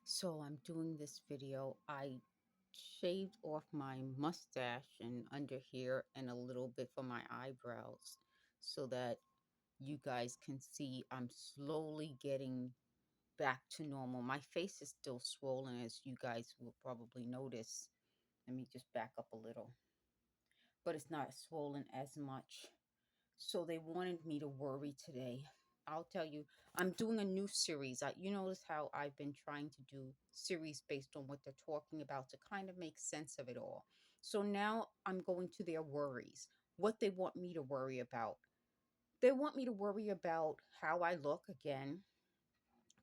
So I'm doing this video. I shaved off my mustache and under here and a little bit for my eyebrows so that you guys can see I'm slowly getting back to normal. My face is still swollen, as you guys will probably notice. Let me just back up a little, but it's not swollen as much. So they wanted me to worry today. I'll tell you, I'm doing a new series. You notice how I've been trying to do series based on what they're talking about to kind of make sense of it all. So now I'm going to their worries, what they want me to worry about. They want me to worry about how I look again.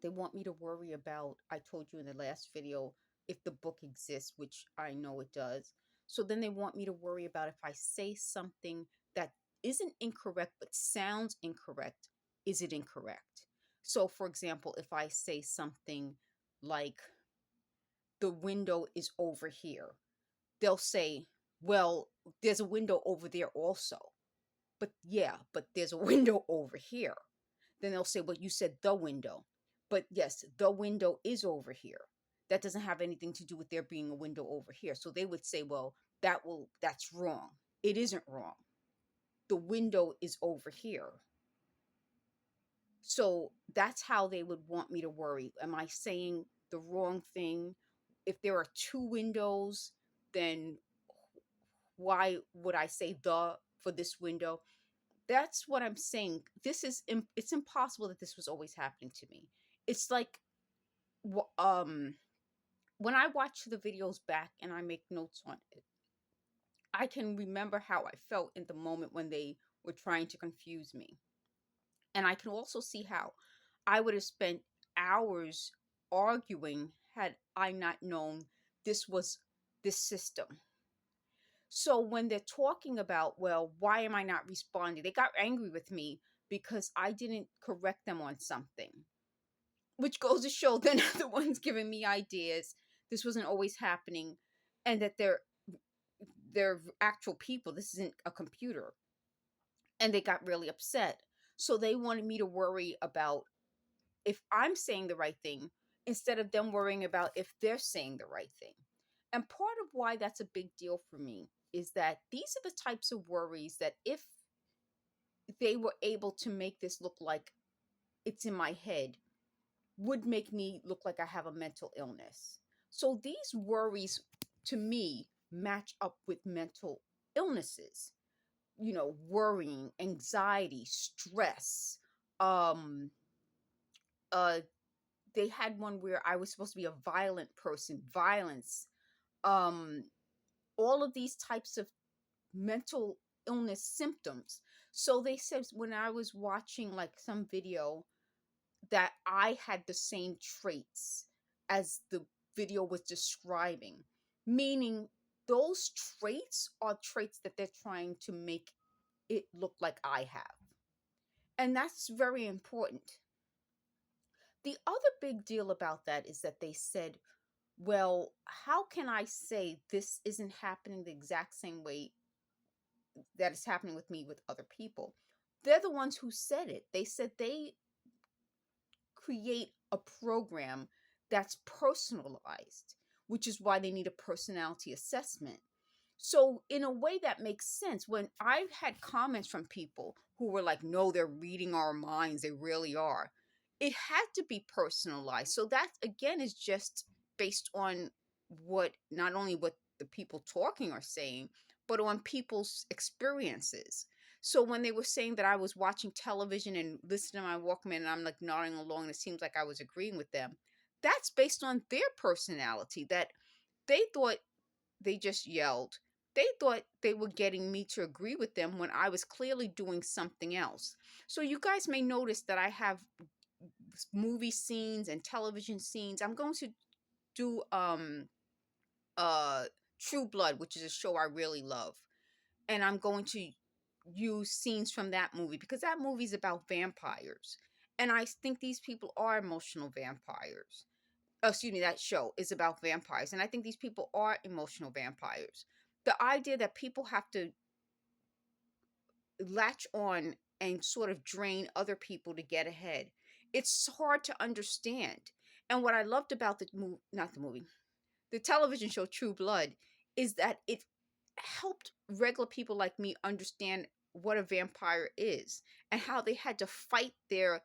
They want me to worry about, I told you in the last video, if the book exists, which I know it does. So then they want me to worry about if I say something that isn't incorrect but sounds incorrect, is it incorrect? So, for example, if I say something like, the window is over here, they'll say, well, there's a window over there also. But yeah, but there's a window over here. Then they'll say, well, you said the window. But yes, the window is over here. That doesn't have anything to do with there being a window over here. So they would say, well, that's wrong. It isn't wrong. The window is over here. So that's how they would want me to worry. Am I saying the wrong thing? If there are two windows, then why would I say the for this window? That's what I'm saying. It's impossible that this was always happening to me. It's like when I watch the videos back and I make notes on it, I can remember how I felt in the moment when they were trying to confuse me. And I can also see how I would have spent hours arguing had I not known this was this system. So when they're talking about, well, why am I not responding? They got angry with me because I didn't correct them on something, which goes to show they're not the ones giving me ideas. This wasn't always happening, and that they're actual people. This isn't a computer. And they got really upset. So they wanted me to worry about if I'm saying the right thing instead of them worrying about if they're saying the right thing. And part of why that's a big deal for me is that these are the types of worries that if they were able to make this look like it's in my head, would make me look like I have a mental illness. So these worries to me match up with mental illnesses. Worrying, anxiety, stress. Um uh they had one where I was supposed to be a violent person, violence, um all of these types of mental illness symptoms. So they said when I was watching like some video that I had the same traits as the video was describing, meaning those traits are traits that they're trying to make it look like I have. And that's very important. The other big deal about that is that they said, well, how can I say this isn't happening the exact same way that is happening with me with other people? They're the ones who said it. They said they create a program that's personalized, which is why they need a personality assessment. So, in a way, that makes sense. When I've had comments from people who were like, no, they're reading our minds, they really are. It had to be personalized. So, that again is just based on not only what the people talking are saying, but on people's experiences. So, when they were saying that I was watching television and listening to my Walkman and I'm like nodding along, and it seems like I was agreeing with them, that's based on their personality, that they thought they just yelled. They thought they were getting me to agree with them when I was clearly doing something else. So you guys may notice that I have movie scenes and television scenes. I'm going to do uh True Blood, which is a show I really love. And I'm going to use scenes from that movie because that movie's about vampires. And I think these people are emotional vampires. Oh, excuse me, that show is about vampires. And I think these people are emotional vampires. The idea that people have to latch on and sort of drain other people to get ahead, it's hard to understand. And what I loved about the movie, not the movie, the television show True Blood, is that it helped regular people like me understand what a vampire is and how they had to fight their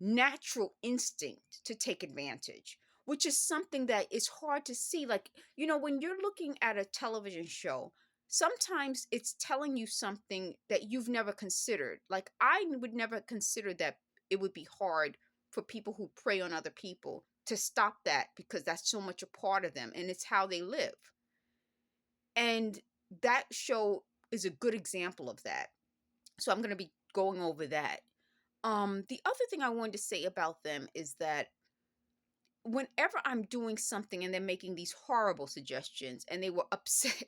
natural instinct to take advantage, which is something that is hard to see. Like, when you're looking at a television show, sometimes it's telling you something that you've never considered. Like, I would never consider that it would be hard for people who prey on other people to stop that, because that's so much a part of them and it's how they live. And that show is a good example of that. So I'm going to be going over that. The other thing I wanted to say about them is that whenever I'm doing something and they're making these horrible suggestions, and they were upset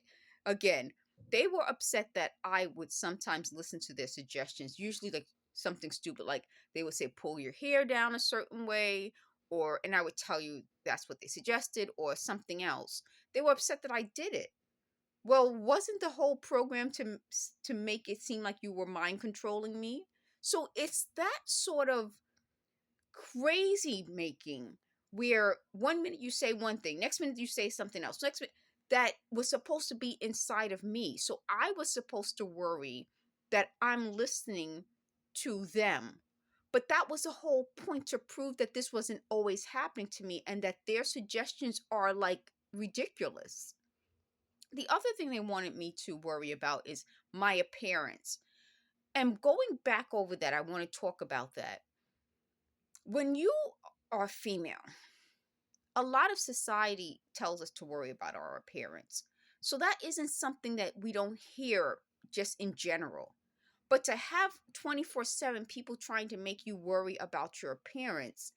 again, they were upset that I would sometimes listen to their suggestions, usually like something stupid, like they would say, pull your hair down a certain way, and I would tell you that's what they suggested, or something else. They were upset that I did it. Well, wasn't the whole program to make it seem like you were mind controlling me? So it's that sort of crazy making, where one minute you say one thing, next minute you say something else, next minute, that was supposed to be inside of me. So I was supposed to worry that I'm listening to them. But that was the whole point, to prove that this wasn't always happening to me and that their suggestions are like ridiculous. The other thing they wanted me to worry about is my appearance. And going back over that, I want to talk about that. When you are female, a lot of society tells us to worry about our appearance. So that isn't something that we don't hear just in general. But to have 24/7 people trying to make you worry about your appearance,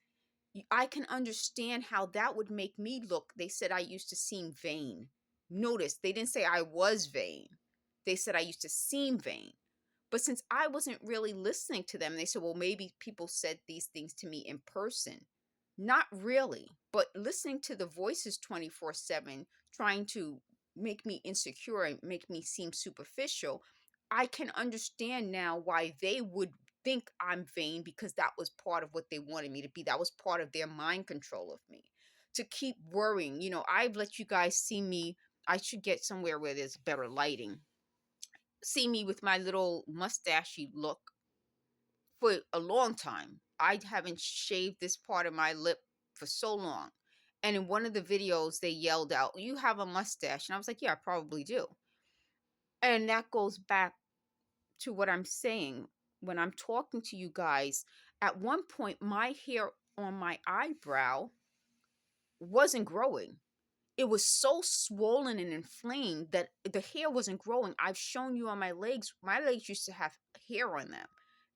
I can understand how that would make me look. They said I used to seem vain. Notice they didn't say I was vain. They said I used to seem vain. But since I wasn't really listening to them, they said, well, maybe people said these things to me in person. Not really, but listening to the voices 24/7 trying to make me insecure and make me seem superficial, I can understand now why they would think I'm vain, because that was part of what they wanted me to be. That was part of their mind control of me. To keep worrying, I've let you guys see me. I should get somewhere where there's better lighting. See me with my little mustachy look for a long time. I haven't shaved this part of my lip for so long. And in one of the videos, they yelled out, "You have a mustache." And I was like, yeah, I probably do. And that goes back to what I'm saying when I'm talking to you guys. At one point, my hair on my eyebrow wasn't growing. It was so swollen and inflamed that the hair wasn't growing. I've shown you on my legs. My legs used to have hair on them.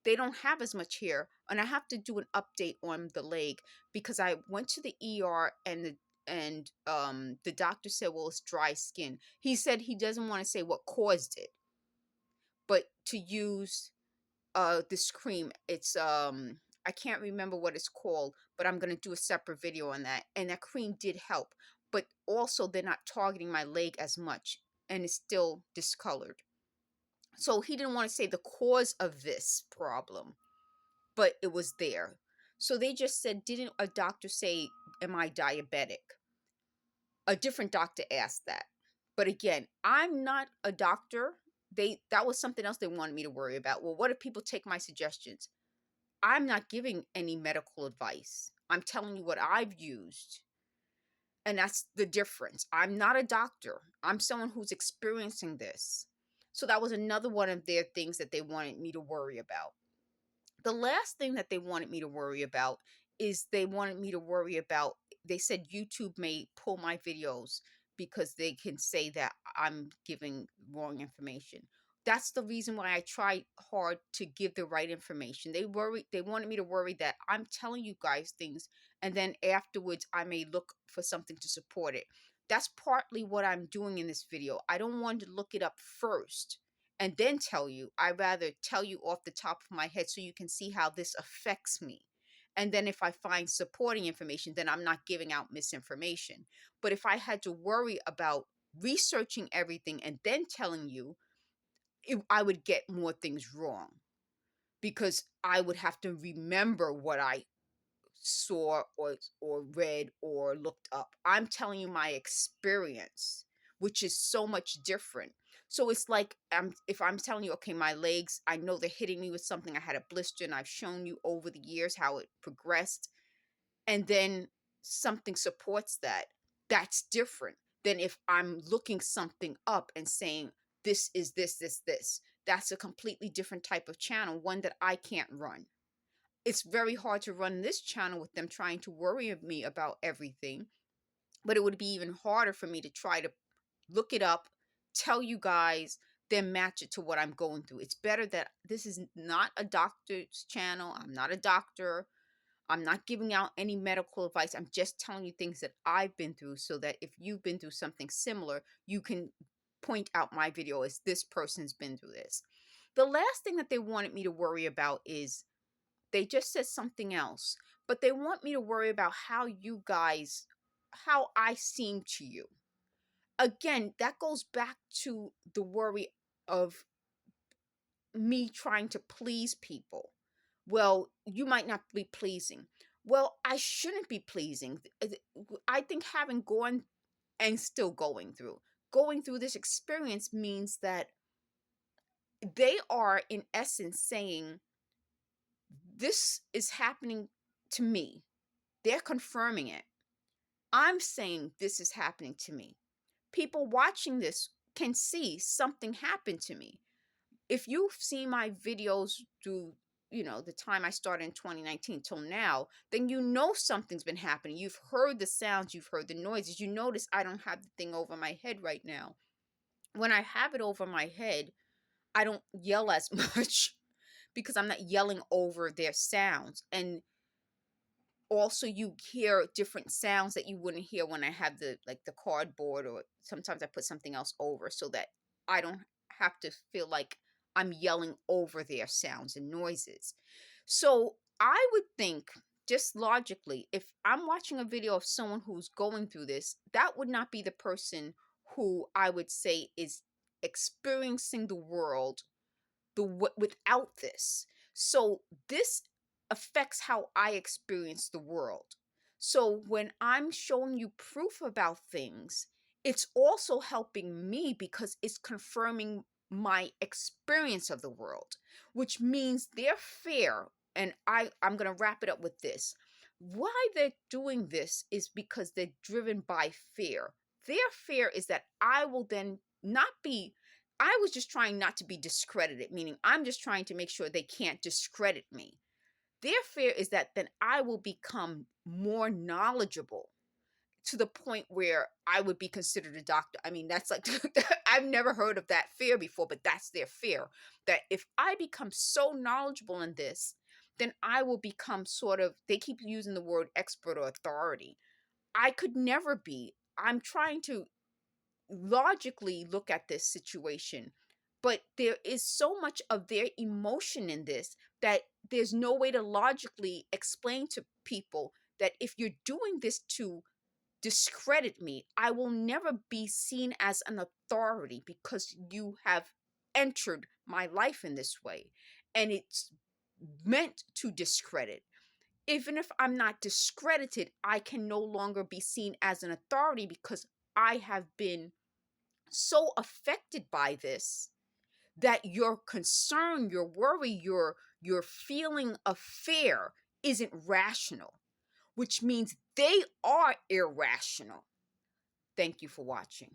They don't have as much hair, and I have to do an update on the leg, because I went to the ER, and the doctor said, well, it's dry skin. He said he doesn't want to say what caused it, but to use this cream. It's I can't remember what it's called, but I'm going to do a separate video on that. And that cream did help, but also they're not targeting my leg as much, and it's still discolored. So he didn't want to say the cause of this problem, but it was there. So they just said, didn't a doctor say, am I diabetic? A different doctor asked that. But again, I'm not a doctor. That was something else they wanted me to worry about. Well, what if people take my suggestions? I'm not giving any medical advice. I'm telling you what I've used. And that's the difference. I'm not a doctor. I'm someone who's experiencing this. So that was another one of their things that they wanted me to worry about. The last thing that they wanted me to worry about is they said YouTube may pull my videos because they can say that I'm giving wrong information. That's the reason why I try hard to give the right information. They wanted me to worry that I'm telling you guys things, and then afterwards I may look for something to support it. That's partly what I'm doing in this video. I don't want to look it up first and then tell you. I rather tell you off the top of my head so you can see how this affects me. And then if I find supporting information, then I'm not giving out misinformation. But if I had to worry about researching everything and then telling you, I would get more things wrong, because I would have to remember what I saw or read or looked up. I'm telling you my experience, which is so much different. So it's like, if I'm telling you, okay, my legs, I know they're hitting me with something. I had a blister, and I've shown you over the years how it progressed, and then something supports that. That's different than if I'm looking something up and saying, this is this. That's a completely different type of channel, one that I can't run. It's very hard to run this channel with them trying to worry me about everything. But it would be even harder for me to try to look it up, tell you guys, then match it to what I'm going through. It's better that this is not a doctor's channel. I'm not a doctor. I'm not giving out any medical advice. I'm just telling you things that I've been through, so that if you've been through something similar, you can point out my video as, this person's been through this. The last thing that they wanted me to worry about is, they just said something else, but they want me to worry about how you guys, how I seem to you. Again, that goes back to the worry of me trying to please people. Well, you might not be pleasing. Well, I shouldn't be pleasing. I think having gone and still going through this experience means that they are, in essence, saying, this is happening to me. They're confirming it. I'm saying this is happening to me. People watching this can see something happened to me. If you've seen my videos through, the time I started in 2019 till now, then you know something's been happening. You've heard the sounds, you've heard the noises. You notice I don't have the thing over my head right now. When I have it over my head, I don't yell as much because I'm not yelling over their sounds. And also, you hear different sounds that you wouldn't hear when I have the cardboard, or sometimes I put something else over, so that I don't have to feel like I'm yelling over their sounds and noises. So I would think, just logically, if I'm watching a video of someone who's going through this, that would not be the person who I would say is experiencing the world without this. So this affects how I experience the world. So when I'm showing you proof about things, it's also helping me because it's confirming my experience of the world, which means they're fair. And I'm going to wrap it up with this. Why they're doing this is because they're driven by fear. Their fear is that I will then not be, I was just trying not to be discredited, meaning I'm just trying to make sure they can't discredit me. Their fear is that then I will become more knowledgeable to the point where I would be considered a doctor. I mean, that's like, I've never heard of that fear before, but that's their fear. That if I become so knowledgeable in this, then I will become sort of, they keep using the word expert or authority. I could never be. I'm trying to logically look at this situation, but there is so much of their emotion in this that there's no way to logically explain to people that if you're doing this to discredit me, I will never be seen as an authority because you have entered my life in this way, and it's meant to discredit. Even if I'm not discredited, I can no longer be seen as an authority because I have been so affected by this that your concern, your worry, your feeling of fear isn't rational, which means they are irrational. Thank you for watching.